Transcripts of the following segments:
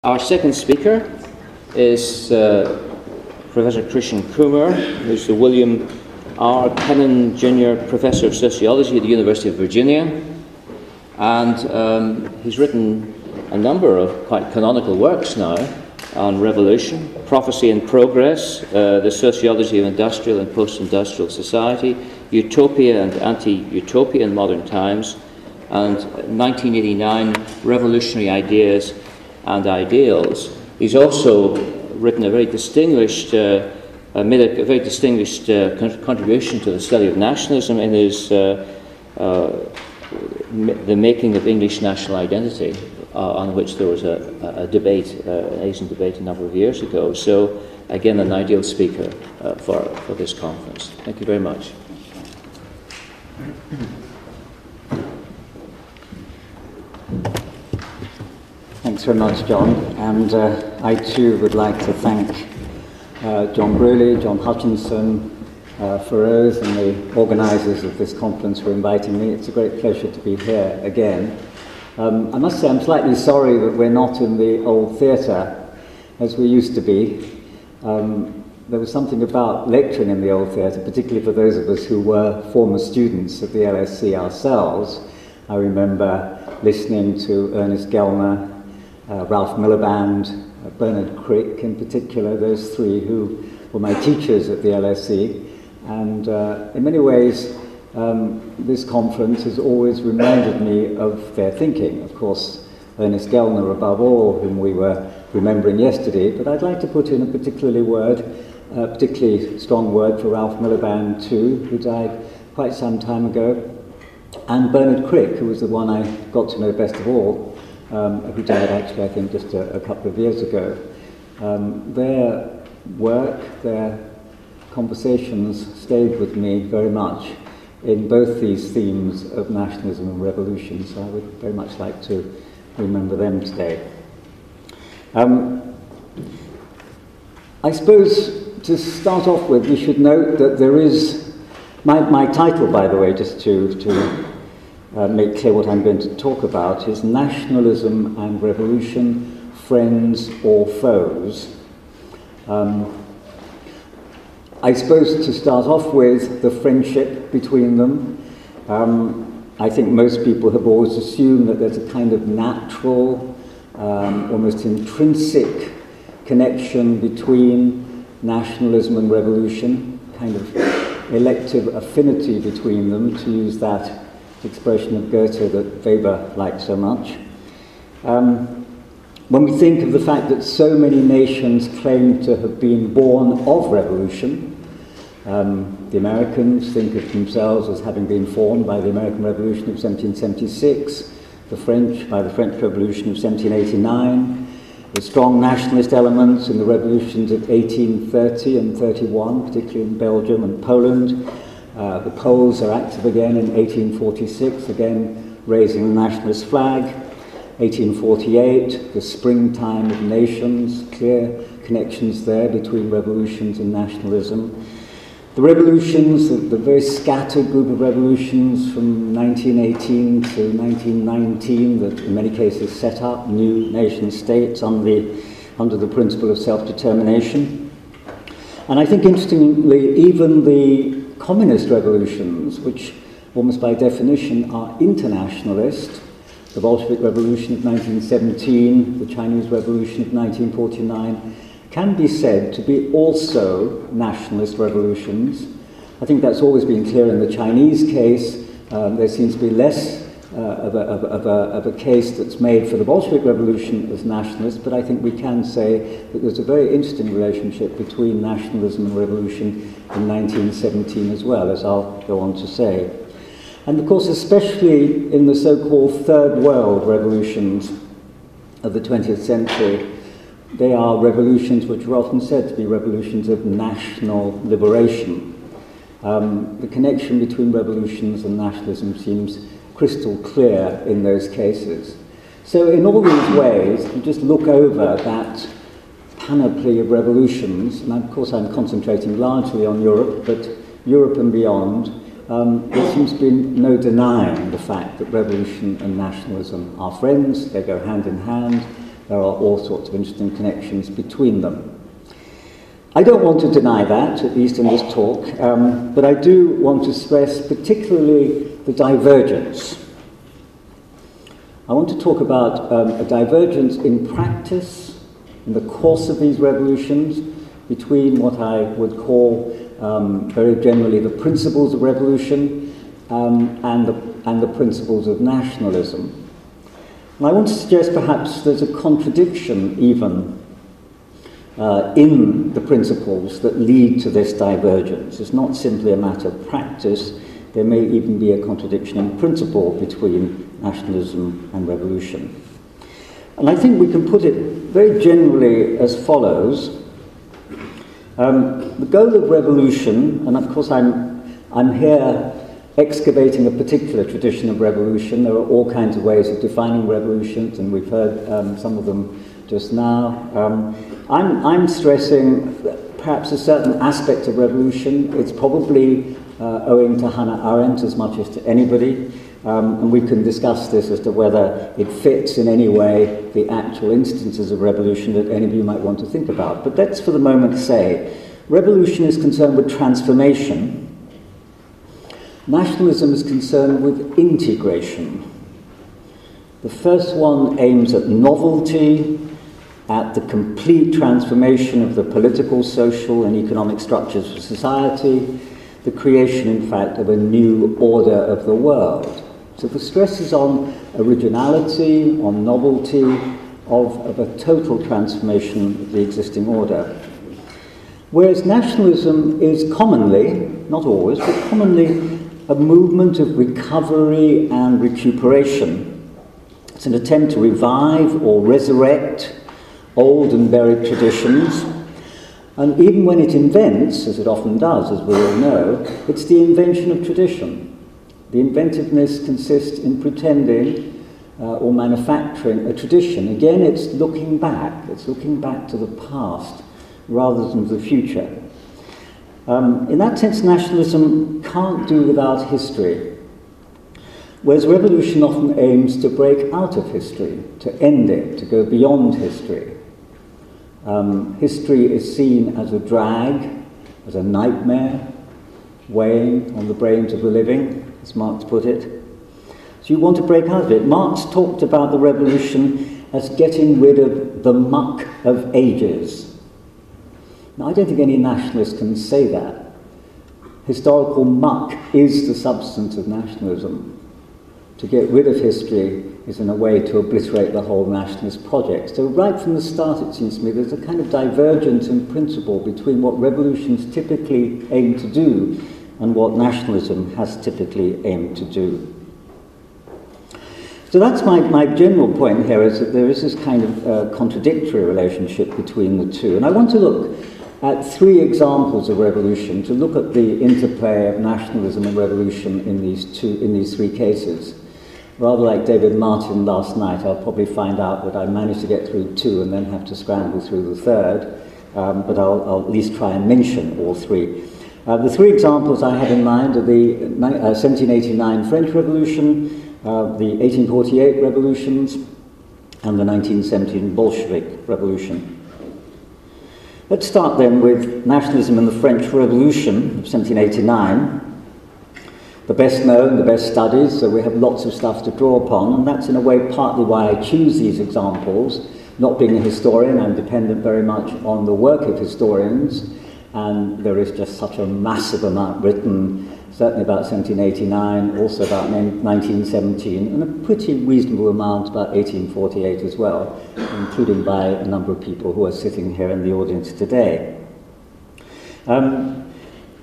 Our second speaker is Professor Krishnan Kumar, who's the William R. Kennan Jr. Professor of Sociology at the University of Virginia. And he's written a number of quite canonical works now on revolution, prophecy and progress, the sociology of industrial and post-industrial society, utopia and anti-utopia in modern times, and 1989, revolutionary ideas and ideals. He's also written a very distinguished, made a very distinguished contribution to the study of nationalism in his The Making of English National Identity, on which there was a debate, an Asian debate a number of years ago. So, again, an ideal speaker for this conference. Thank you very much. Thanks very much, John. And I too would like to thank John Brewley, John Hutchinson, Feroz, and the organisers of this conference for inviting me. It's a great pleasure to be here again. I must say I'm slightly sorry that we're not in the old theatre as we used to be. There was something about lecturing in the old theatre, particularly for those of us who were former students of the LSE ourselves. I remember listening to Ernest Gellner, Ralph Miliband, Bernard Crick in particular, those three who were my teachers at the LSE. And in many ways, this conference has always reminded me of their thinking. Of course, Ernest Gellner above all, whom we were remembering yesterday, but I'd like to put in a particularly strong word for Ralph Miliband too, who died quite some time ago, and Bernard Crick, who was the one I got to know best of all, who died actually, I think, just a couple of years ago. Their work, their conversations stayed with me very much in both these themes of nationalism and revolution, so I would very much like to remember them today. I suppose to start off with, we should note that there is, my title, by the way, just to make clear what I'm going to talk about, is Nationalism and Revolution, Friends or Foes. I suppose to start off with the friendship between them. I think most people have always assumed that there's a kind of natural, almost intrinsic connection between nationalism and revolution, kind of elective affinity between them, to use that expression of Goethe that Weber liked so much. When we think of the fact that so many nations claim to have been born of revolution, the Americans think of themselves as having been formed by the American Revolution of 1776, the French by the French Revolution of 1789, the strong nationalist elements in the revolutions of 1830 and 31, particularly in Belgium and Poland. The Poles are active again in 1846, again raising the nationalist flag. 1848, the springtime of nations, clear connections there between revolutions and nationalism. The revolutions, the very scattered group of revolutions from 1918 to 1919 that in many cases set up new nation states under the principle of self-determination. And I think interestingly, even the communist revolutions, which almost by definition are internationalist, the Bolshevik Revolution of 1917, the Chinese Revolution of 1949, can be said to be also nationalist revolutions. I think that's always been clear in the Chinese case. There seems to be less of a case that's made for the Bolshevik Revolution as nationalist, but I think we can say that there's a very interesting relationship between nationalism and revolution in 1917 as well, as I'll go on to say. And of course, especially in the so-called Third World revolutions of the 20th century, they are revolutions which are often said to be revolutions of national liberation. The connection between revolutions and nationalism seems crystal clear in those cases. So in all these ways, you just look over that panoply of revolutions, and of course I'm concentrating largely on Europe, but Europe and beyond, there seems to be no denying the fact that revolution and nationalism are friends, they go hand in hand, there are all sorts of interesting connections between them. I don't want to deny that, at least in this talk, but I do want to stress particularly the divergence. I want to talk about a divergence in practice in the course of these revolutions between what I would call very generally the principles of revolution and the principles of nationalism. And I want to suggest perhaps there's a contradiction even in the principles that lead to this divergence. It's not simply a matter of practice, there may even be a contradiction in principle between nationalism and revolution. And I think we can put it very generally as follows. The goal of revolution, and of course I'm here excavating a particular tradition of revolution. There are all kinds of ways of defining revolutions, and we've heard some of them just now. I'm stressing perhaps a certain aspect of revolution. It's probably owing to Hannah Arendt as much as to anybody, and we can discuss this as to whether it fits in any way the actual instances of revolution that any of you might want to think about. But let's for the moment say revolution is concerned with transformation. Nationalism is concerned with integration. The first one aims at novelty, at the complete transformation of the political, social, and economic structures of society, the creation, in fact, of a new order of the world. So the stress is on originality, on novelty, of a total transformation of the existing order. Whereas nationalism is commonly, not always, but commonly, a movement of recovery and recuperation. It's an attempt to revive or resurrect old and buried traditions. And even when it invents, as it often does, as we all know, it's the invention of tradition. The inventiveness consists in pretending or manufacturing a tradition. Again, it's looking back to the past rather than the future. In that sense, nationalism can't do without history, whereas revolution often aims to break out of history, to end it, to go beyond history. History is seen as a drag, as a nightmare, weighing on the brains of the living, as Marx put it. So you want to break out of it. Marx talked about the revolution as getting rid of the muck of ages. Now, I don't think any nationalist can say that. Historical muck is the substance of nationalism. To get rid of history is in a way to obliterate the whole nationalist project. So right from the start, it seems to me, there's a kind of divergence in principle between what revolutions typically aim to do and what nationalism has typically aimed to do. So that's my general point here, is that there is this kind of contradictory relationship between the two. And I want to look at three examples of revolution, to look at the interplay of nationalism and revolution in these three cases. Rather like David Martin last night, I'll probably find out that I managed to get through two and then have to scramble through the third, but I'll at least try and mention all three. The three examples I have in mind are the 1789 French Revolution, the 1848 revolutions, and the 1917 Bolshevik Revolution. Let's start then with nationalism in the French Revolution of 1789. The best known, the best studied, so we have lots of stuff to draw upon, and that's in a way partly why I choose these examples. Not being a historian, I'm dependent very much on the work of historians, and there is just such a massive amount written, certainly about 1789, also about 1917, and a pretty reasonable amount about 1848 as well, including by a number of people who are sitting here in the audience today.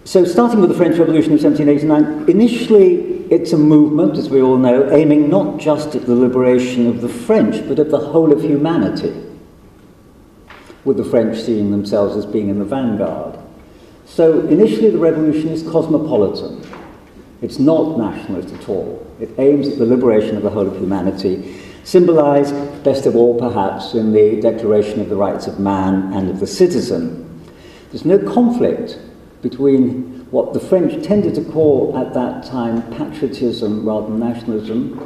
So starting with the French Revolution of 1789, initially it's a movement, as we all know, aiming not just at the liberation of the French, but of the whole of humanity, with the French seeing themselves as being in the vanguard. So initially the revolution is cosmopolitan. It's not nationalist at all. It aims at the liberation of the whole of humanity, symbolized, best of all perhaps, in the Declaration of the Rights of Man and of the Citizen. There's no conflict between what the French tended to call at that time patriotism rather than nationalism,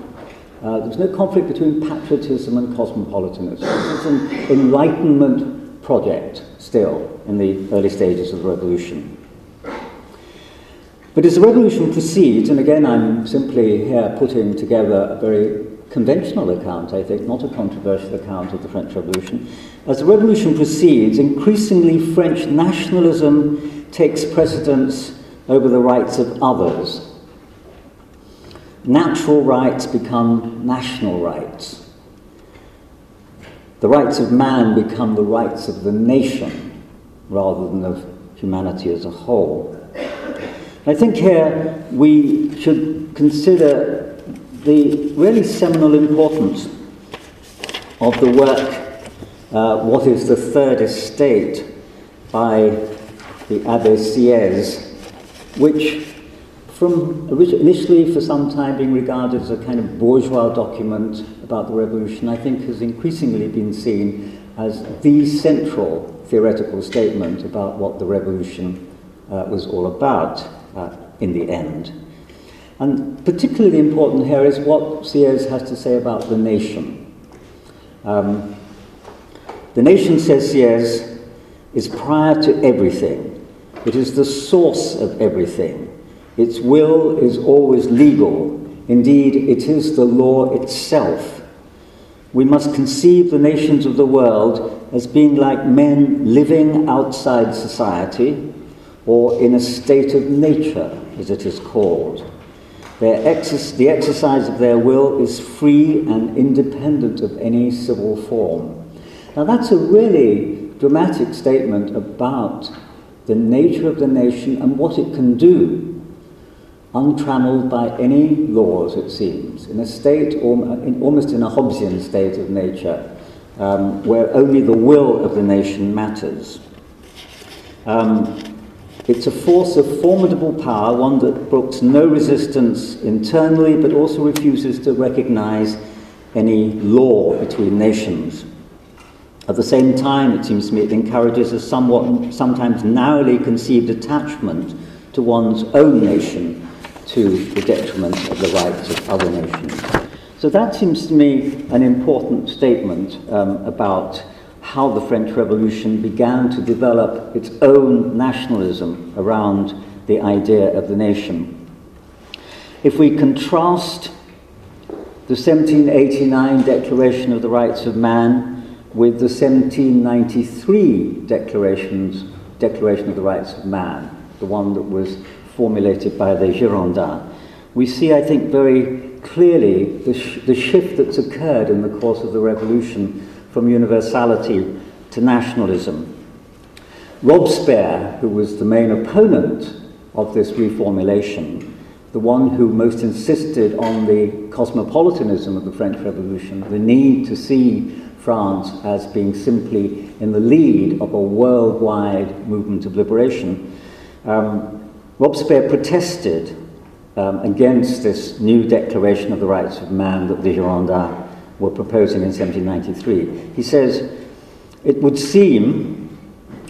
There was no conflict between patriotism and cosmopolitanism. It was an Enlightenment project still in the early stages of the revolution. But as the revolution proceeds, and again I'm simply here putting together a very conventional account, I think, not a controversial account of the French Revolution, as the revolution proceeds, increasingly French nationalism takes precedence over the rights of others. Natural rights become national rights. The rights of man become the rights of the nation rather than of humanity as a whole. I think here we should consider the really seminal importance of the work, What is the Third Estate, by the Abbé Sieyès, which initially for some time being regarded as a kind of bourgeois document about the revolution, I think has increasingly been seen as the central theoretical statement about what the revolution was all about in the end. And particularly important here is what Sieyès has to say about the nation. The nation, says Sieyès, is prior to everything. It is the source of everything. Its will is always legal. Indeed, it is the law itself. We must conceive the nations of the world as being like men living outside society, or in a state of nature, as it is called. The exercise of their will is free and independent of any civil form. Now that's a really dramatic statement about the nature of the nation and what it can do, untrammeled by any laws, it seems, in a state, almost in a Hobbesian state of nature, where only the will of the nation matters. It's a force of formidable power, one that brooks no resistance internally, but also refuses to recognize any law between nations. At the same time, it seems to me, it encourages a sometimes narrowly conceived attachment to one's own nation, to the detriment of the rights of other nations. So that seems to me an important statement about how the French Revolution began to develop its own nationalism around the idea of the nation. If we contrast the 1789 Declaration of the Rights of Man with the 1793 Declaration of the Rights of Man, the one that was formulated by the Girondins, we see, I think, very clearly the shift that's occurred in the course of the revolution from universality to nationalism. Robespierre, who was the main opponent of this reformulation, the one who most insisted on the cosmopolitanism of the French Revolution, the need to see France as being simply in the lead of a worldwide movement of liberation, Robespierre protested against this new Declaration of the Rights of Man that the Girondins were proposing in 1793. He says, "It would seem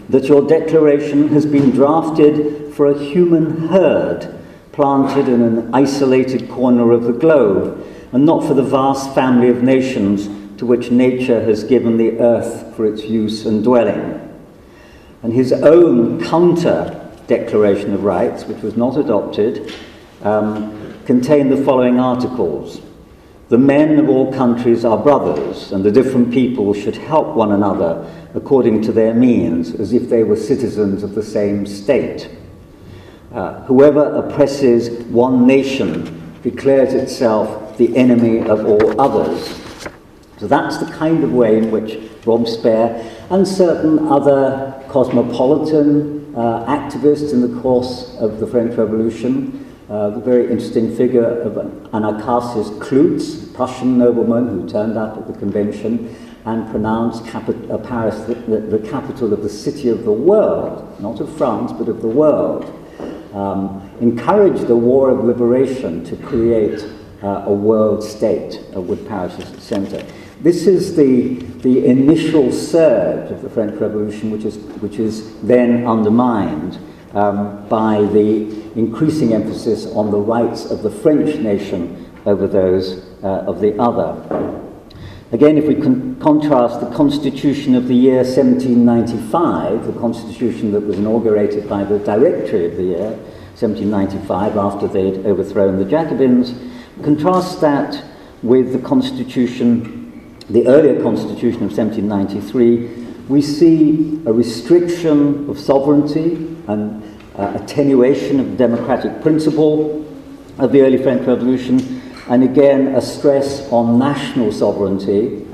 that your declaration has been drafted for a human herd planted in an isolated corner of the globe, and not for the vast family of nations to which nature has given the earth for its use and dwelling." And his own counter-declaration of rights, which was not adopted, contained the following articles. "The men of all countries are brothers, and the different people should help one another according to their means, as if they were citizens of the same state. Whoever oppresses one nation declares itself the enemy of all others." So that's the kind of way in which Robespierre and certain other cosmopolitan activists in the course of the French Revolution, the very interesting figure of Anacharsis Clootz, a Prussian nobleman who turned up at the convention and pronounced Paris the capital of the city of the world, not of France, but of the world, encouraged the war of liberation to create a world state, with Paris as its centre. This is the initial surge of the French Revolution, which is then undermined by the increasing emphasis on the rights of the French nation over those of the other. Again, if we contrast the Constitution of the year 1795, the Constitution that was inaugurated by the Directory of the year 1795 after they'd overthrown the Jacobins, contrast that with the Constitution, the earlier Constitution of 1793, we see a restriction of sovereignty and attenuation of the democratic principle of the early French Revolution, and again a stress on national sovereignty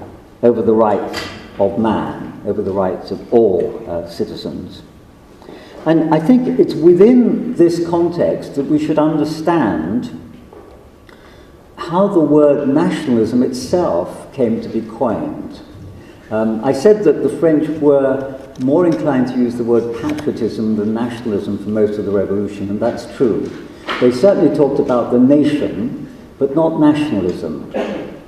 over the rights of man, over the rights of all citizens. And I think it's within this context that we should understand how the word nationalism itself came to be coined. I said that the French were more inclined to use the word patriotism than nationalism for most of the revolution, and that's true. They certainly talked about the nation, but not nationalism.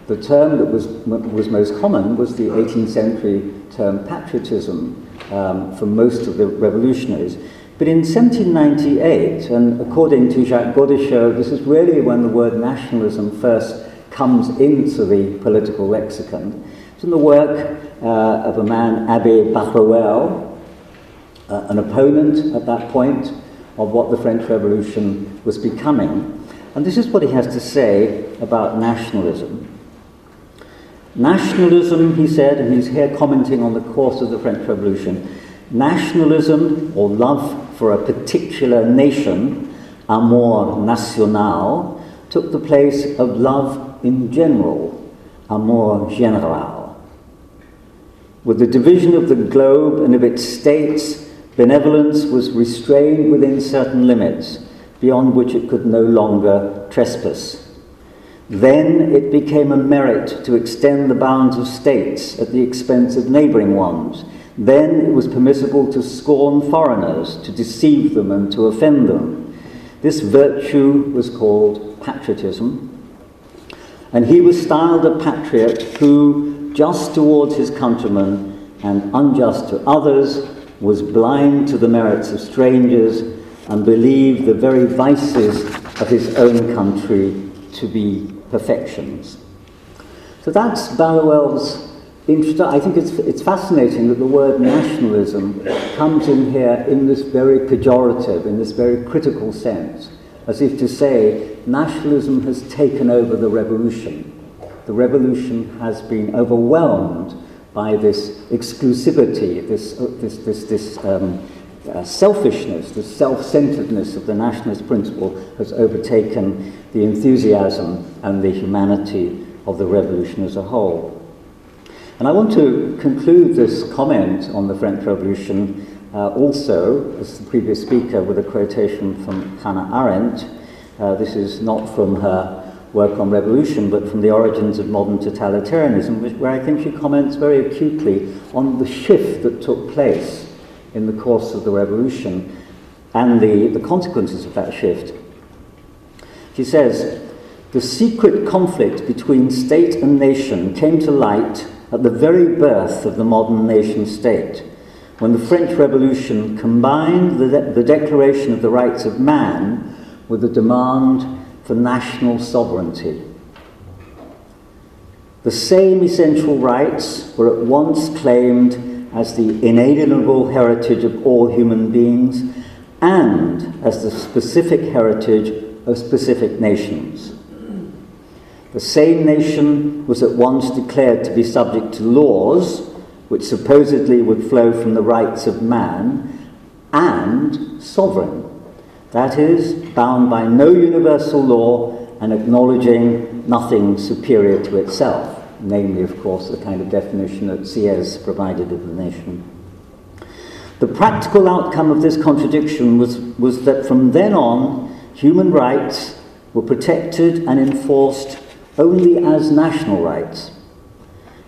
The term that was most common was the 18th century term patriotism for most of the revolutionaries. But in 1798, and according to Jacques Godechaux, this is really when the word nationalism first comes into the political lexicon. It's in the work of a man, Abbé Barruel, an opponent at that point of what the French Revolution was becoming. And this is what he has to say about nationalism. Nationalism, he said, and he's here commenting on the course of the French Revolution, nationalism, or love for a particular nation, amour national, took the place of love in general, amour général. With the division of the globe and of its states, benevolence was restrained within certain limits, beyond which it could no longer trespass. Then it became a merit to extend the bounds of states at the expense of neighbouring ones. Then it was permissible to scorn foreigners, to deceive them and to offend them. This virtue was called patriotism. And he was styled a patriot who, just towards his countrymen and unjust to others, was blind to the merits of strangers and believed the very vices of his own country to be perfections. So that's Barruel's interest. I think it's fascinating that the word nationalism comes in here in this very pejorative, in this very critical sense, as if to say nationalism has taken over the revolution. The revolution has been overwhelmed by this exclusivity, this selfishness, the self-centeredness of the nationalist principle has overtaken the enthusiasm and the humanity of the revolution as a whole. And I want to conclude this comment on the French Revolution also, as the previous speaker, with a quotation from Hannah Arendt. This is not from her work on revolution, but from the origins of modern totalitarianism, where I think she comments very acutely on the shift that took place in the course of the revolution and the consequences of that shift. She says, "The secret conflict between state and nation came to light at the very birth of the modern nation-state, when the French Revolution combined the declaration of the rights of man with the demand for national sovereignty. The same essential rights were at once claimed as the inalienable heritage of all human beings and as the specific heritage of specific nations. The same nation was at once declared to be subject to laws which supposedly would flow from the rights of man, and sovereign, that is, bound by no universal law and acknowledging nothing superior to itself, namely, of course, the kind of definition that Sieyès provided of the nation. The practical outcome of this contradiction was that from then on, human rights were protected and enforced only as national rights,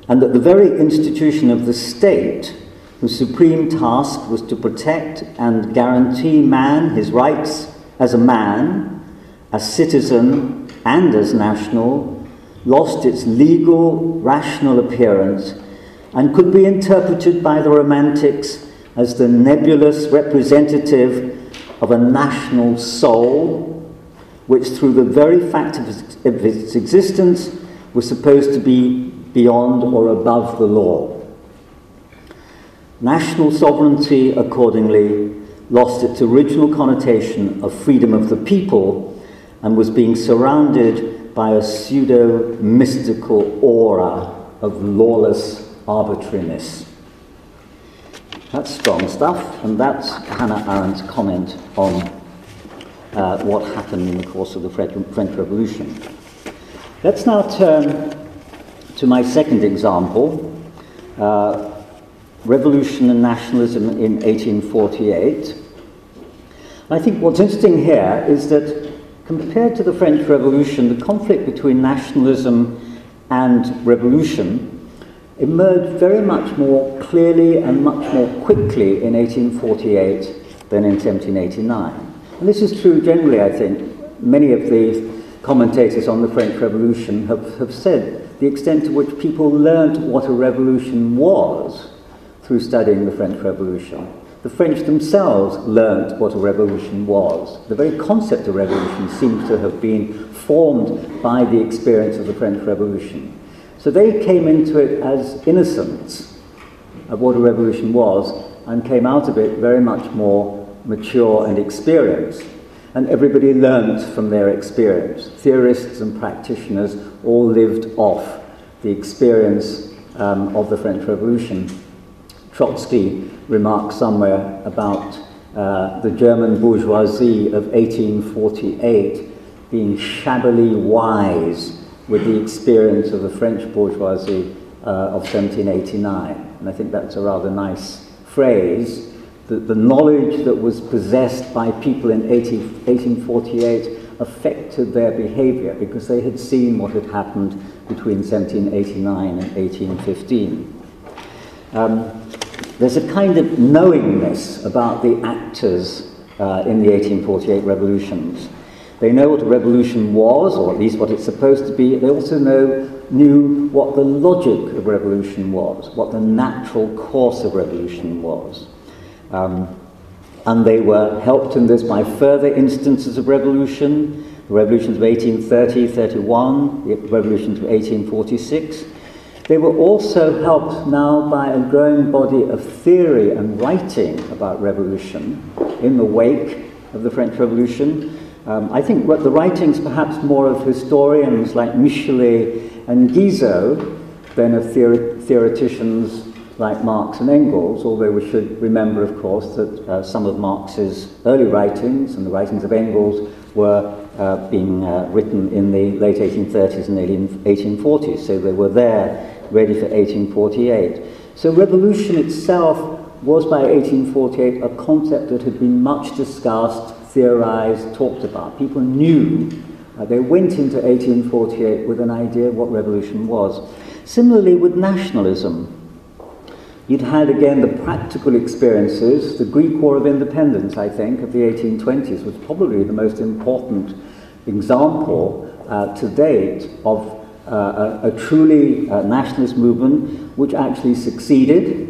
and that the very institution of the state, whose supreme task was to protect and guarantee man his rights as a man, as citizen, and as national, lost its legal, rational appearance and could be interpreted by the Romantics as the nebulous representative of a national soul, which through the very fact of its existence was supposed to be beyond or above the law. National sovereignty, accordingly, lost its original connotation of freedom of the people and was being surrounded by a pseudo-mystical aura of lawless arbitrariness. That's strong stuff, and that's Hannah Arendt's comment on what happened in the course of the French Revolution. Let's now turn to my second example, Revolution and Nationalism in 1848. I think what's interesting here is that compared to the French Revolution, the conflict between nationalism and revolution emerged very much more clearly and much more quickly in 1848 than in 1789. And this is true generally, I think. Many of the commentators on the French Revolution have said the extent to which people learnt what a revolution was through studying the French Revolution. The French themselves learnt what a revolution was. The very concept of revolution seems to have been formed by the experience of the French Revolution. So they came into it as innocents of what a revolution was and came out of it very much more mature and experienced. And everybody learnt from their experience. Theorists and practitioners all lived off the experience of the French Revolution. Trotsky remarked somewhere about the German bourgeoisie of 1848 being shabbily wise with the experience of the French bourgeoisie of 1789. And I think that's a rather nice phrase, that the knowledge that was possessed by people in 1848 affected their behavior because they had seen what had happened between 1789 and 1815. There's a kind of knowingness about the actors in the 1848 revolutions. They know what a revolution was, or at least what it's supposed to be. They also knew what the logic of revolution was, what the natural course of revolution was. And they were helped in this by further instances of revolution, the revolutions of 1830, 31, the revolutions of 1846. They were also helped now by a growing body of theory and writing about revolution in the wake of the French Revolution. I think the writings perhaps more of historians like Michelet and Guizot than of theoreticians like Marx and Engels, although we should remember, of course, that some of Marx's early writings and the writings of Engels were being written in the late 1830s and 1840s, so they were there ready for 1848. So revolution itself was by 1848 a concept that had been much discussed, theorized, talked about. People knew, they went into 1848 with an idea of what revolution was. Similarly with nationalism, you'd had again the practical experiences. The Greek War of Independence, I think, of the 1820s was probably the most important example to date of a truly nationalist movement which actually succeeded,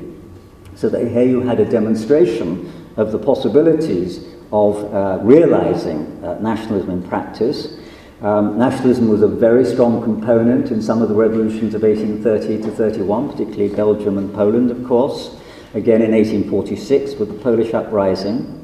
so that here you had a demonstration of the possibilities of realizing nationalism in practice. Nationalism was a very strong component in some of the revolutions of 1830 to 31, particularly Belgium and Poland, of course, again in 1846 with the Polish uprising.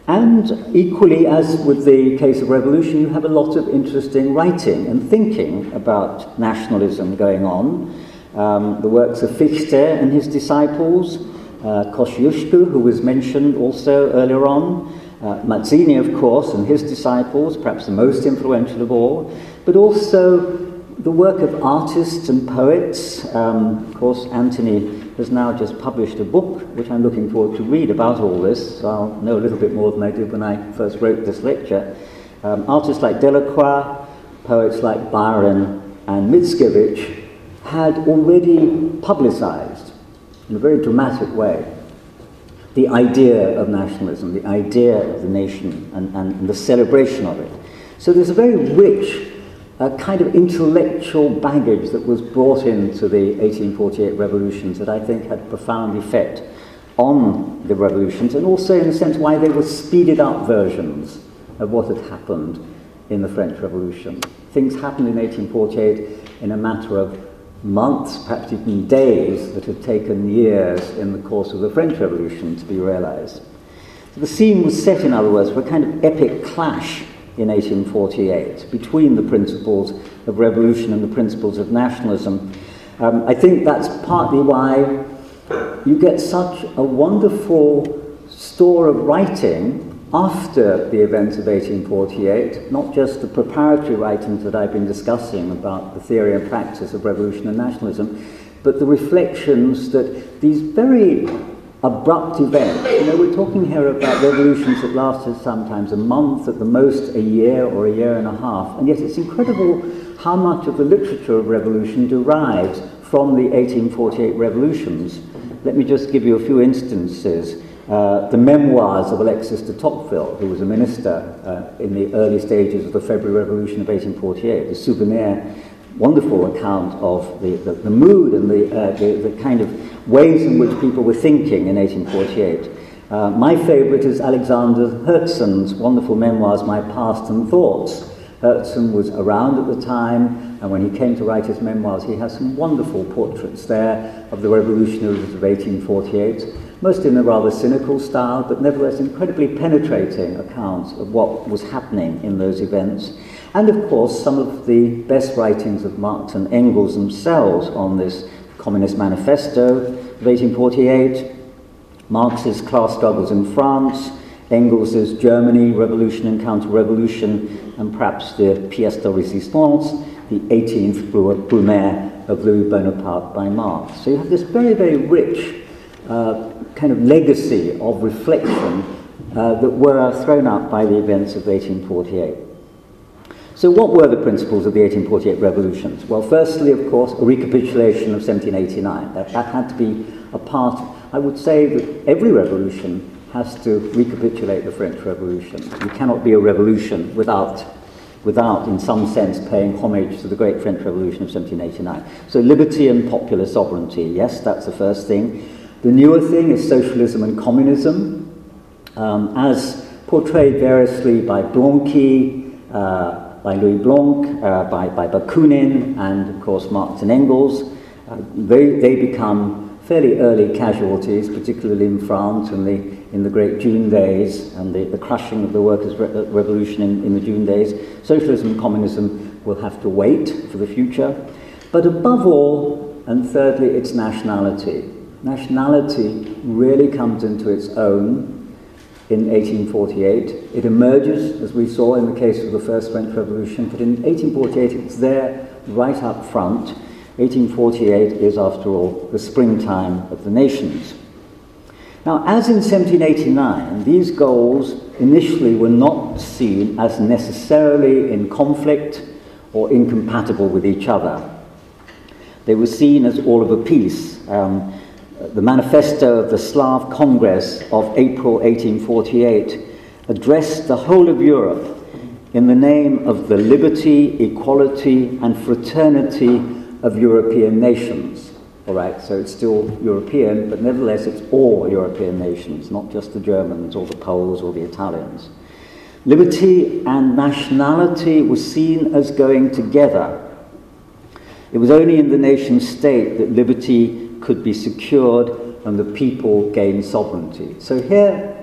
And equally, as with the case of revolution, you have a lot of interesting writing and thinking about nationalism going on. The works of Fichte and his disciples, Kosciuszko, who was mentioned also earlier on, Mazzini, of course, and his disciples, perhaps the most influential of all, but also the work of artists and poets. Of course, Anthony has now just published a book, which I'm looking forward to read about all this, so I'll know a little bit more than I did when I first wrote this lecture. Artists like Delacroix, poets like Byron and Mickiewicz had already publicized, in a very dramatic way, the idea of nationalism, the idea of the nation, and the celebration of it. So there's a very rich kind of intellectual baggage that was brought into the 1848 revolutions that I think had profound effect on the revolutions, and also in a sense why they were speeded up versions of what had happened in the French Revolution. things happened in 1848 in a matter of months, perhaps even days, that had taken years in the course of the French Revolution to be realized. So the scene was set, in other words, for a kind of epic clash in 1848 between the principles of revolution and the principles of nationalism. I think that's partly why you get such a wonderful store of writing after the events of 1848, not just the preparatory writings that I've been discussing about the theory and practice of revolution and nationalism, but the reflections that these very abrupt events, we're talking here about revolutions that lasted sometimes a month, at the most a year or a year and a half, and yet it's incredible how much of the literature of revolution derives from the 1848 revolutions. Let me just give you a few instances. The memoirs of Alexis de Tocqueville, who was a minister in the early stages of the February Revolution of 1848, the souvenir, wonderful account of the mood and the kind of ways in which people were thinking in 1848. My favourite is Alexander Herzen's wonderful memoirs, My Past and Thoughts. Herzen was around at the time, and when he came to write his memoirs, he has some wonderful portraits there of the revolutionaries of 1848, mostly in a rather cynical style, but nevertheless incredibly penetrating accounts of what was happening in those events. And of course, some of the best writings of Marx and Engels themselves on this Communist Manifesto of 1848, Marx's class struggles in France, Engels' Germany, revolution and counter-revolution, and perhaps the pièce de résistance, the 18th Brumaire of Louis Bonaparte by Marx. So you have this very, very rich kind of legacy of reflection that were thrown up by the events of 1848. So what were the principles of the 1848 revolutions? Well, firstly, of course, a recapitulation of 1789. That had to be a part, I would say that every revolution has to recapitulate the French Revolution. You cannot be a revolution without, in some sense, paying homage to the great French Revolution of 1789. So liberty and popular sovereignty, yes, that's the first thing. The newer thing is socialism and communism, as portrayed variously by Blanqui, by Louis Blanc, by Bakunin, and of course Marx and Engels. They become fairly early casualties, particularly in France in the great June days and the crushing of the workers' revolution in the June days. Socialism and communism will have to wait for the future. But above all, and thirdly, it's nationality. Nationality really comes into its own in 1848. It emerges, as we saw in the case of the First French Revolution, but in 1848 it's there right up front. 1848 is, after all, the springtime of the nations. Now, as in 1789, these goals initially were not seen as necessarily in conflict or incompatible with each other. They were seen as all of a piece. The manifesto of the Slav Congress of April 1848 addressed the whole of Europe in the name of the liberty, equality, and fraternity of European nations. All right, so it's still European, but nevertheless it's all European nations, not just the Germans or the Poles or the Italians. Liberty and nationality was seen as going together. It was only in the nation state that liberty could be secured and the people gained sovereignty. So here,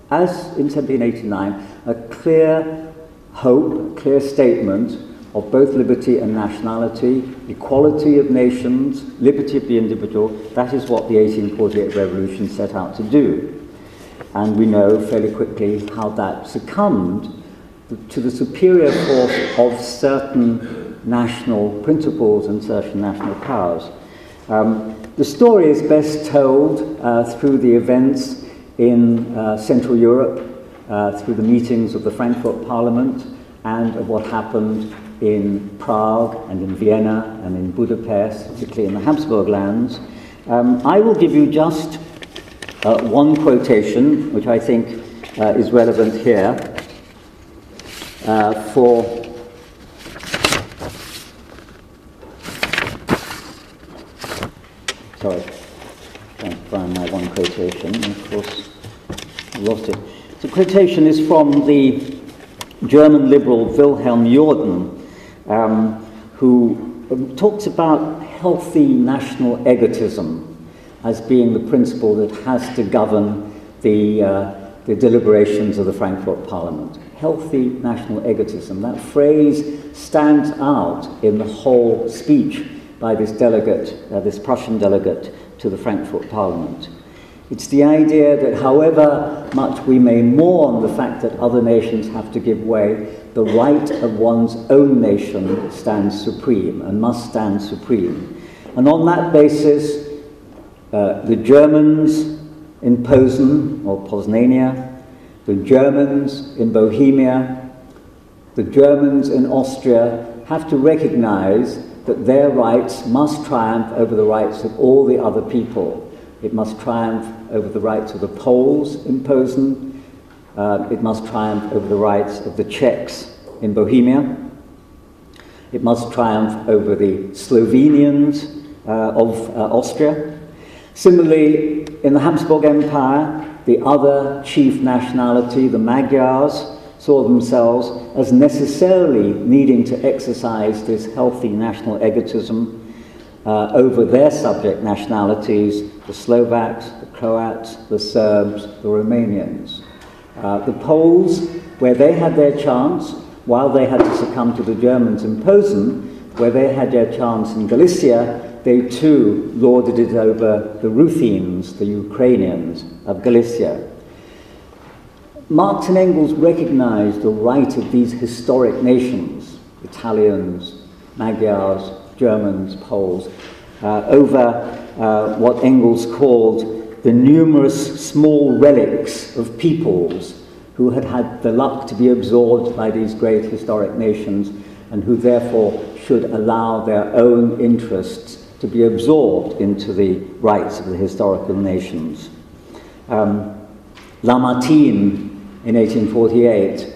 as in 1789, a clear hope, a clear statement of both liberty and nationality, equality of nations, liberty of the individual. That is what the 1848 revolution set out to do. And we know fairly quickly how that succumbed to the superior force of certain national principles and certain national powers. The story is best told through the events in Central Europe, through the meetings of the Frankfurt Parliament, and of what happened in Prague and in Vienna and in Budapest, particularly in the Habsburg lands. I will give you just one quotation, which I think is relevant here, sorry, trying to find my one quotation, and of course I lost it. The quotation is from the German liberal Wilhelm Jordan, who talks about healthy national egotism as being the principle that has to govern the deliberations of the Frankfurt Parliament. Healthy national egotism. That phrase stands out in the whole speech by this delegate, this Prussian delegate to the Frankfurt Parliament. It's the idea that however much we may mourn the fact that other nations have to give way, the right of one's own nation stands supreme and must stand supreme. And on that basis, the Germans in Posen or Poznania, the Germans in Bohemia, the Germans in Austria have to recognize that their rights must triumph over the rights of all the other people. It must triumph over the rights of the Poles in Posen. It must triumph over the rights of the Czechs in Bohemia. It must triumph over the Slovenians of Austria. Similarly, in the Habsburg Empire, the other chief nationality, the Magyars, saw themselves as necessarily needing to exercise this healthy national egotism over their subject nationalities, the Slovaks, the Croats, the Serbs, the Romanians. The Poles, where they had their chance, while they had to succumb to the Germans in Posen, where they had their chance in Galicia, they too lorded it over the Ruthenians, the Ukrainians of Galicia. Marx and Engels recognized the right of these historic nations, Italians, Magyars, Germans, Poles, over what Engels called the numerous small relics of peoples who had had the luck to be absorbed by these great historic nations and who therefore should allow their own interests to be absorbed into the rights of the historical nations. Lamartine in 1848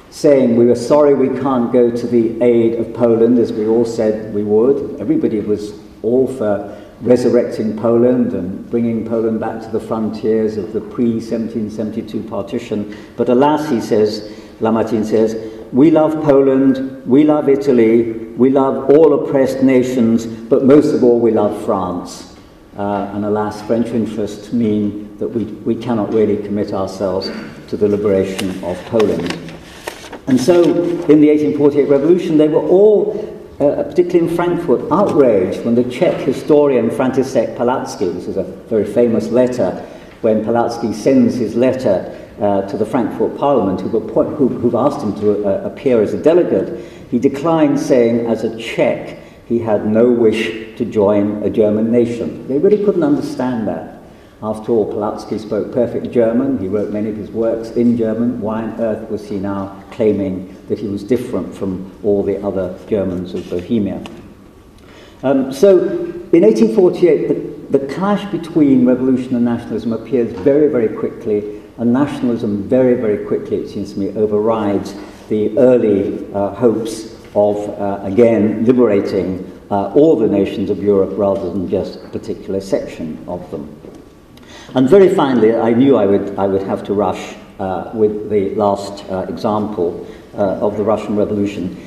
saying we were sorry we can't go to the aid of Poland as we all said we would. Everybody was all for resurrecting Poland and bringing Poland back to the frontiers of the pre-1772 partition. But alas, he says, Lamartine says, we love Poland, we love Italy, we love all oppressed nations, but most of all we love France. And alas, French interests mean that we cannot really commit ourselves to the liberation of Poland. And so, in the 1848 revolution, they were all, particularly in Frankfurt, outraged when the Czech historian František Palacký, this is a very famous letter, when Palacký sends his letter to the Frankfurt Parliament, who've asked him to appear as a delegate, he declined, saying, as a Czech, he had no wish to join a German nation. They really couldn't understand that. After all, Palacký spoke perfect German. He wrote many of his works in German. Why on earth was he now claiming that he was different from all the other Germans of Bohemia? So, in 1848, the clash between revolution and nationalism appears very, very quickly, and nationalism very, very quickly, it seems to me, overrides the early hopes of, again, liberating all the nations of Europe rather than just a particular section of them. And very finally, I knew I would have to rush with the last example of the Russian Revolution.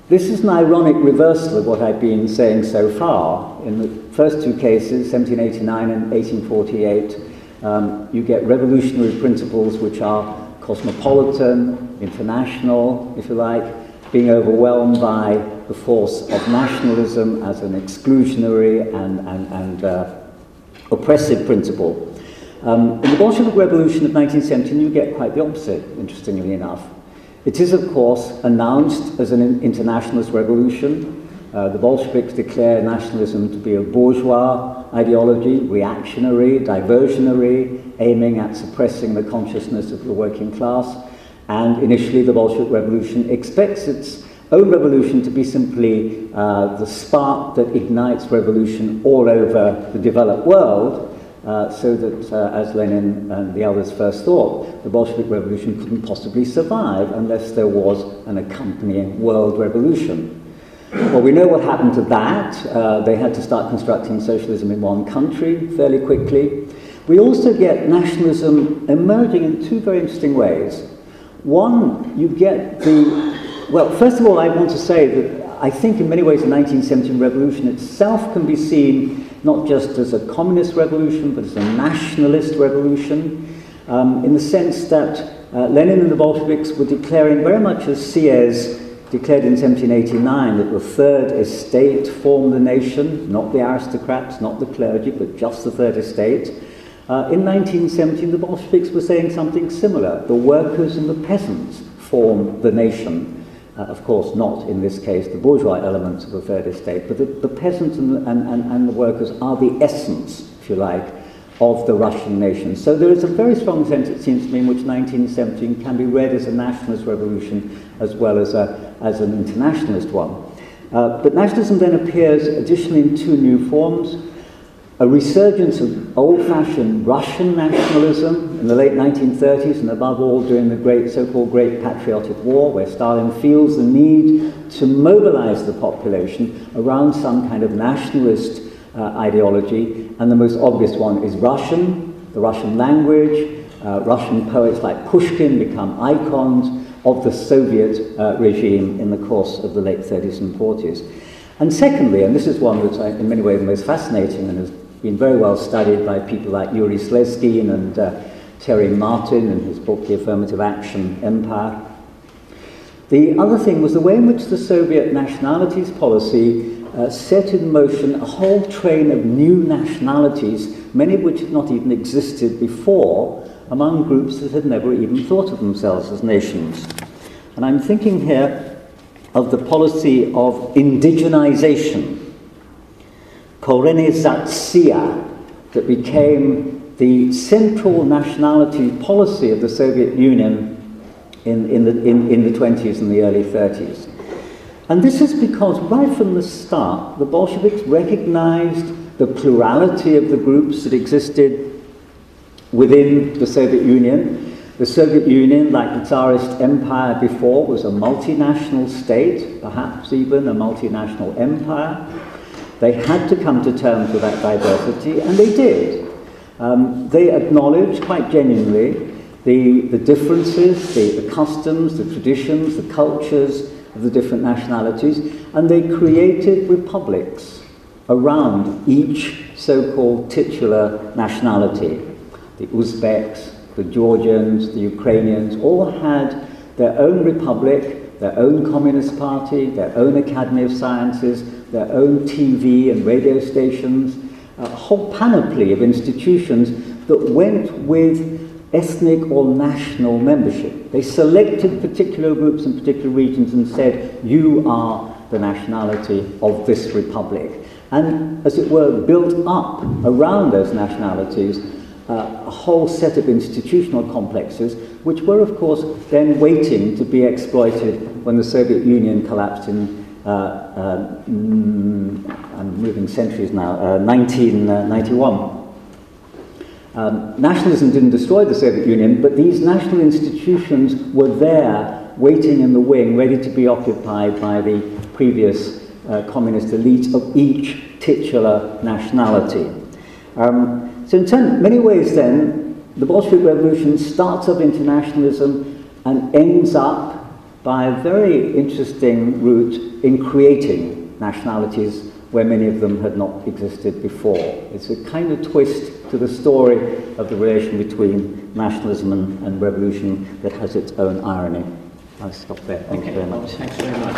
This is an ironic reversal of what I've been saying so far. In the first two cases, 1789 and 1848, you get revolutionary principles which are cosmopolitan, international, if you like, being overwhelmed by the force of nationalism as an exclusionary and oppressive principle. In the Bolshevik Revolution of 1917, you get quite the opposite, interestingly enough. It is, of course, announced as an internationalist revolution. The Bolsheviks declare nationalism to be a bourgeois ideology, reactionary, diversionary, aiming at suppressing the consciousness of the working class. And initially, the Bolshevik Revolution expects its own revolution to be simply the spark that ignites revolution all over the developed world. So that, as Lenin and the others first thought, the Bolshevik Revolution couldn't possibly survive unless there was an accompanying world revolution. Well, we know what happened to that. They had to start constructing socialism in one country fairly quickly. We also get nationalism emerging in two very interesting ways. One, you get the Well, first of all, I want to say that I think in many ways the 1917 revolution itself can be seen not just as a communist revolution, but as a nationalist revolution, in the sense that Lenin and the Bolsheviks were declaring very much as Sieyès declared in 1789 that the third estate formed the nation, not the aristocrats, not the clergy, but just the third estate. In 1917, the Bolsheviks were saying something similar. The workers and the peasants form the nation. Of course, not in this case the bourgeois elements of the third estate, but the peasants and the workers are the essence, if you like, of the Russian nation. So there is a very strong sense, it seems to me, in which 1917 can be read as a nationalist revolution as well as an internationalist one. But nationalism then appears additionally in two new forms. A resurgence of old-fashioned Russian nationalism in the late 1930s, and above all during the so-called Great Patriotic War, where Stalin feels the need to mobilize the population around some kind of nationalist ideology, and the most obvious one is Russian, the Russian language. Russian poets like Pushkin become icons of the Soviet regime in the course of the late 30s and 40s. And secondly, and this is one that's in many ways the most fascinating and has been very well studied by people like Yuri Slezkine and Terry Martin in his book The Affirmative Action Empire. The other thing was the way in which the Soviet nationalities policy set in motion a whole train of new nationalities, many of which had not even existed before, among groups that had never even thought of themselves as nations. And I'm thinking here of the policy of indigenization, Korenizatsiya, that became the central nationality policy of the Soviet Union in the 20s and the early 30s. And this is because right from the start, the Bolsheviks recognized the plurality of the groups that existed within the Soviet Union. The Soviet Union, like the Tsarist Empire before, was a multinational state, perhaps even a multinational empire. They had to come to terms with that diversity, and they did. They acknowledged quite genuinely the differences, the customs, the traditions, the cultures of the different nationalities, and they created republics around each so-called titular nationality. The Uzbeks, the Georgians, the Ukrainians all had their own republic, their own communist party, their own Academy of Sciences, their own TV and radio stations, a whole panoply of institutions that went with ethnic or national membership. They selected particular groups and particular regions and said, you are the nationality of this republic. And, as it were, built up around those nationalities a whole set of institutional complexes, which were, of course, then waiting to be exploited when the Soviet Union collapsed in, I'm moving centuries now, 1991. Nationalism didn't destroy the Soviet Union, but these national institutions were there, waiting in the wing, ready to be occupied by the previous communist elite of each titular nationality. So in many ways then, the Bolshevik Revolution starts up internationalism and ends up by a very interesting route in creating nationalities where many of them had not existed before. It's a kind of twist to the story of the relation between nationalism and revolution that has its own irony. I'll stop there. Thank you very much. Thanks very much.